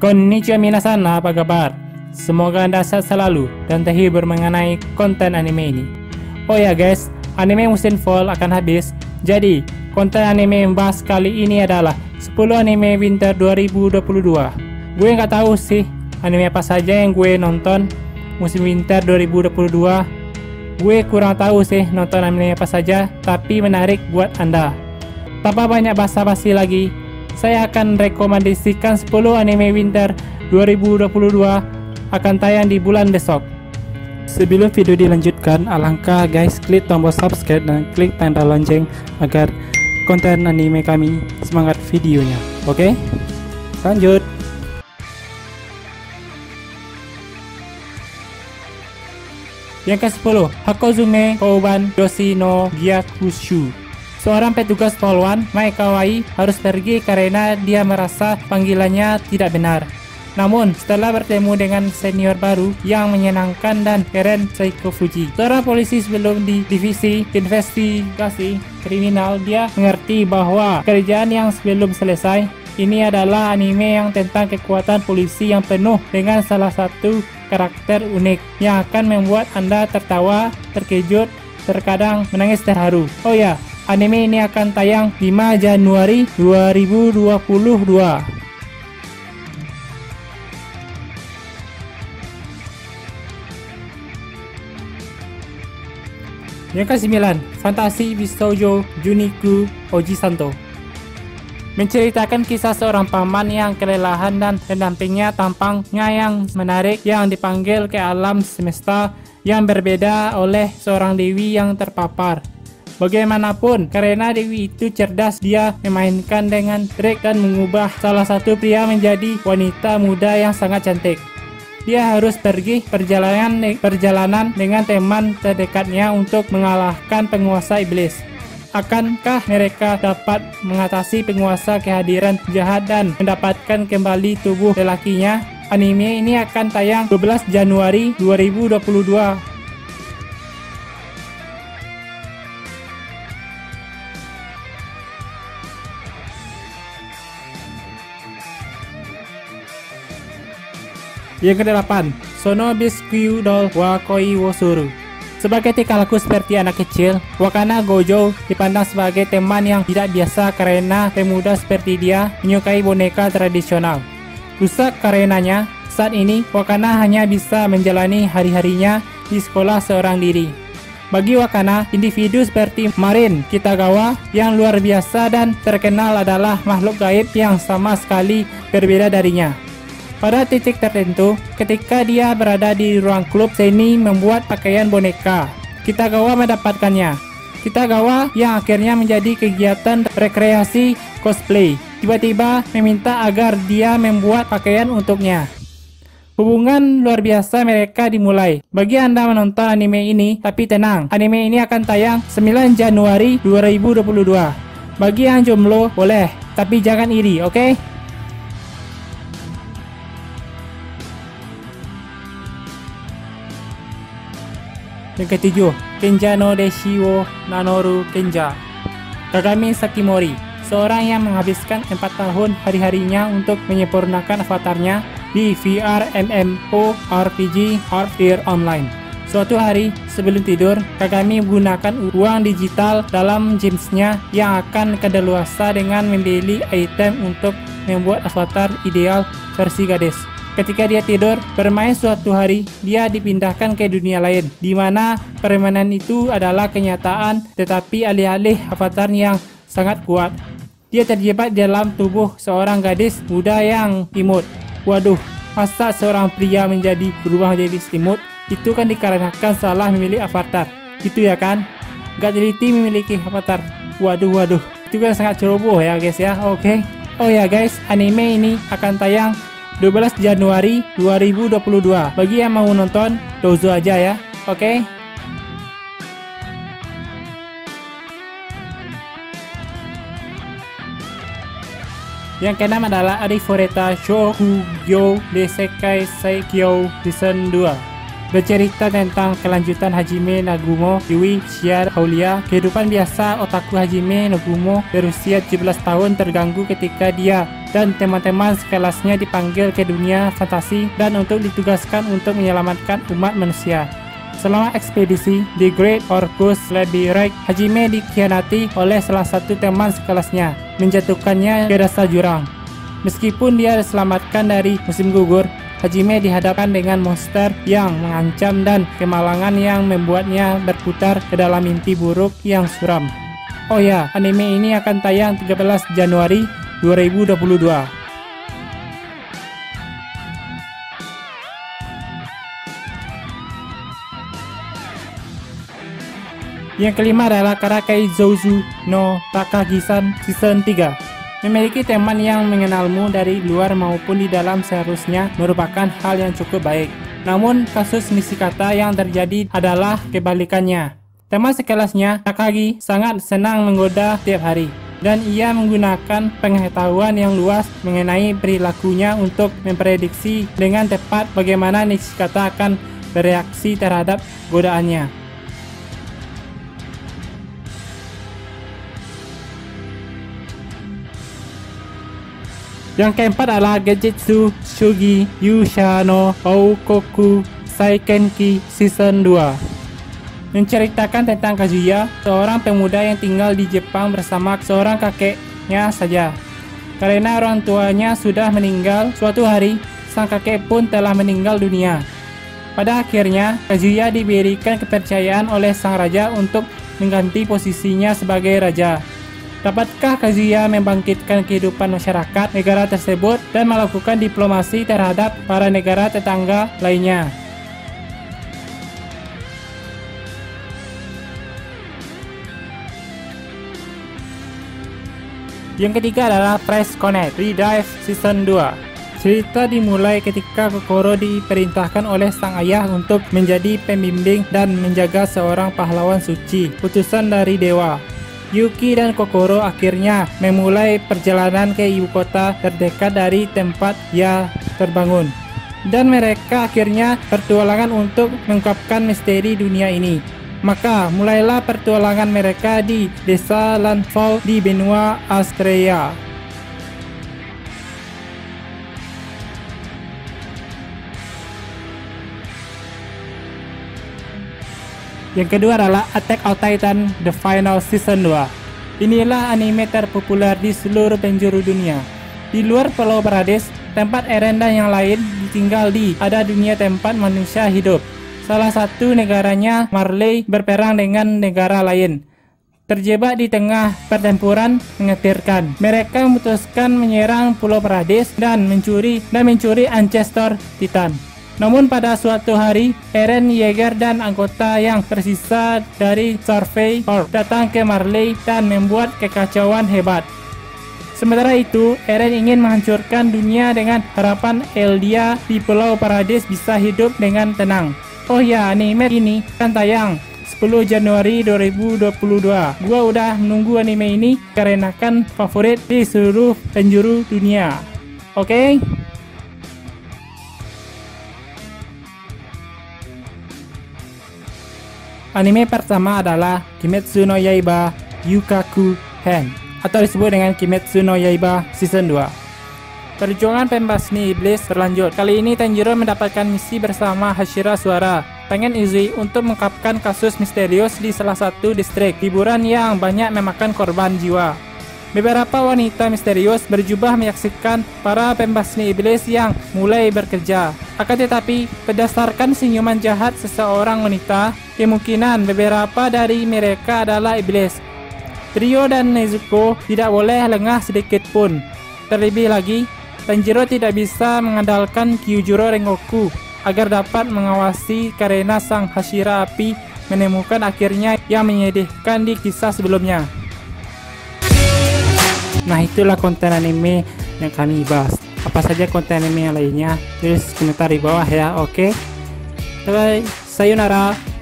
Konnichiwa minasan, apa kabar? Semoga Anda sehat selalu dan terhibur mengenai konten anime ini. Oh ya guys, anime musim fall akan habis. Jadi, konten anime yang bahas kali ini adalah 10 anime winter 2022. Gue nggak tahu sih anime apa saja yang gue nonton musim winter 2022. Gue kurang tahu sih nonton anime apa saja, tapi menarik buat Anda. Tanpa banyak basa-basi lagi, saya akan rekomendasikan 10 anime winter 2022 akan tayang di bulan besok. Sebelum video dilanjutkan, alangkah guys klik tombol subscribe dan klik tanda lonceng agar konten anime kami semangat videonya. Oke? Lanjut. Yang ke-10, Hakozume Kouban Yoshi no Gyakushu. Seorang petugas poluan, Mae Kawaii, harus pergi karena dia merasa panggilannya tidak benar. Namun, setelah bertemu dengan senior baru yang menyenangkan dan keren, Seiko Fuji, seorang polisi sebelum di divisi investigasi kriminal, dia mengerti bahwa kerjaan yang belum selesai. Ini adalah anime yang tentang kekuatan polisi yang penuh dengan salah satu karakter unik yang akan membuat Anda tertawa, terkejut, terkadang menangis terharu. Oh ya, anime ini akan tayang 5 Januari 2022. Yang ke-9, Fantasi Bishoujo Juniku Ojisanto. Menceritakan kisah seorang paman yang kelelahan dan pendampingnya tampangnya yang menarik yang dipanggil ke alam semesta yang berbeda oleh seorang dewi yang terpapar. Bagaimanapun, karena dewi itu cerdas, dia memainkan dengan trik dan mengubah salah satu pria menjadi wanita muda yang sangat cantik. Dia harus pergi perjalanan dengan teman terdekatnya untuk mengalahkan penguasa iblis. Akankah mereka dapat mengatasi penguasa kehadiran jahat dan mendapatkan kembali tubuh lelakinya? Anime ini akan tayang 12 Januari 2022. Yang ke-8, Sono Biskyuu Doll wa Koi wo Suru. Sebagai tingkah laku seperti anak kecil, Wakana Gojo dipandang sebagai teman yang tidak biasa karena pemuda seperti dia menyukai boneka tradisional. Rusak karenanya, saat ini Wakana hanya bisa menjalani hari-harinya di sekolah seorang diri. Bagi Wakana, individu seperti Marin Kitagawa yang luar biasa dan terkenal adalah makhluk gaib yang sama sekali berbeda darinya. Pada titik tertentu, ketika dia berada di ruang klub seni membuat pakaian boneka, Kitagawa mendapatkannya. Kitagawa yang akhirnya menjadi kegiatan rekreasi cosplay, tiba-tiba meminta agar dia membuat pakaian untuknya. Hubungan luar biasa mereka dimulai. Bagi Anda menonton anime ini, tapi tenang, anime ini akan tayang 9 Januari 2022. Bagi yang jomblo, boleh, tapi jangan iri, oke? Yang ke-7, Kenja no Deshi wo Nanoru Kenja. Kagami Sakimori, seorang yang menghabiskan 4 tahun hari-harinya untuk menyempurnakan avatarnya di VR MMORPG Heartfire Online. Suatu hari sebelum tidur, Kagami menggunakan uang digital dalam gamesnya yang akan kadaluarsa dengan membeli item untuk membuat avatar ideal versi gadis. Ketika dia tidur bermain, suatu hari dia dipindahkan ke dunia lain, di mana permainan itu adalah kenyataan, tetapi alih-alih avatar yang sangat kuat, dia terjebak dalam tubuh seorang gadis muda yang imut. Waduh, masa seorang pria berubah menjadi imut? Itu kan dikarenakan salah memilih avatar, gitu ya kan? Gak teliti memiliki avatar. Waduh, itu kan sangat ceroboh ya guys ya. Oke. Oh ya guys, anime ini akan tayang 12 Januari 2022. Bagi yang mau nonton, dozo aja ya. Oke? Yang ke-6 adalah Ariforeta Shouhugyo Desekai Saikyo Season 2. bercerita tentang kelanjutan Hajime Nagumo, Yui Shia Haulia. Kehidupan biasa otaku Hajime Nagumo berusia 17 tahun terganggu ketika dia dan teman-teman sekelasnya dipanggil ke dunia fantasi dan untuk ditugaskan untuk menyelamatkan umat manusia. Selama ekspedisi The Great Orcus Labyrinth, Hajime dikhianati oleh salah satu teman sekelasnya, menjatuhkannya ke dasar jurang. Meskipun dia diselamatkan dari musim gugur, Hajime dihadapkan dengan monster yang mengancam dan kemalangan yang membuatnya berputar ke dalam mimpi buruk yang suram. Oh ya, anime ini akan tayang 13 Januari 2022. Yang kelima adalah Karakei Zouzou no Takagi-san Season 3. Memiliki teman yang mengenalmu dari luar maupun di dalam seharusnya merupakan hal yang cukup baik. Namun, kasus Nishikata yang terjadi adalah kebalikannya. Teman sekelasnya, Takagi, sangat senang menggoda tiap hari. Dan ia menggunakan pengetahuan yang luas mengenai perilakunya untuk memprediksi dengan tepat bagaimana Nishikata akan bereaksi terhadap godaannya. Yang keempat adalah Genjutsu Shugi Yusha no Oukoku Saikenki Season 2. Menceritakan tentang Kazuya, seorang pemuda yang tinggal di Jepang bersama seorang kakeknya saja. Karena orang tuanya sudah meninggal, suatu hari sang kakek pun telah meninggal dunia. Pada akhirnya, Kazuya diberikan kepercayaan oleh sang raja untuk mengganti posisinya sebagai raja. Dapatkah Kazuya membangkitkan kehidupan masyarakat negara tersebut dan melakukan diplomasi terhadap para negara tetangga lainnya? Yang ketiga adalah Fresh Connect Redive Season 2. Cerita dimulai ketika Kokoro diperintahkan oleh sang ayah untuk menjadi pembimbing dan menjaga seorang pahlawan suci, utusan dari dewa. Yuki dan Kokoro akhirnya memulai perjalanan ke ibu kota terdekat dari tempat ia terbangun. Dan mereka akhirnya bertualangan untuk mengungkapkan misteri dunia ini. Maka mulailah pertualangan mereka di desa Landfall di benua Astrea. Yang kedua adalah Attack on Titan The Final Season 2. Inilah anime terpopuler di seluruh penjuru dunia. Di luar Pulau Parades, tempat Eren dan yang lain tinggal ada dunia tempat manusia hidup. Salah satu negaranya, Marley, berperang dengan negara lain. Terjebak di tengah pertempuran menggetirkan, mereka memutuskan menyerang Pulau Parades dan mencuri Ancestor Titan. Namun pada suatu hari, Eren, Yeager, dan anggota yang tersisa dari Survey Corps datang ke Marley dan membuat kekacauan hebat. Sementara itu, Eren ingin menghancurkan dunia dengan harapan Eldia di Pulau Parades bisa hidup dengan tenang. Oh ya, anime ini akan tayang 10 Januari 2022. Gua udah menunggu anime ini karena kan favorit di seluruh penjuru dunia. Oke? Anime pertama adalah Kimetsu no Yaiba Yukaku Hen, atau disebut dengan Kimetsu no Yaiba Season 2. Perjuangan pembasmi iblis berlanjut. Kali ini Tanjiro mendapatkan misi bersama Hashira Suara, pengen Izui untuk mengungkapkan kasus misterius di salah satu distrik hiburan yang banyak memakan korban jiwa. Beberapa wanita misterius berjubah menyaksikan para pembasmi iblis yang mulai bekerja. Akan tetapi, berdasarkan senyuman jahat seseorang wanita, kemungkinan beberapa dari mereka adalah iblis. Trio dan Nezuko tidak boleh lengah sedikit pun. Terlebih lagi, Tanjiro tidak bisa mengandalkan Kyujuro Rengoku agar dapat mengawasi karena sang Hashira api menemukan akhirnya yang menyedihkan di kisah sebelumnya. Nah, itulah konten anime yang kami bahas. Apa saja konten anime yang lainnya, tulis komentar di bawah ya, oke? Bye, sayonara.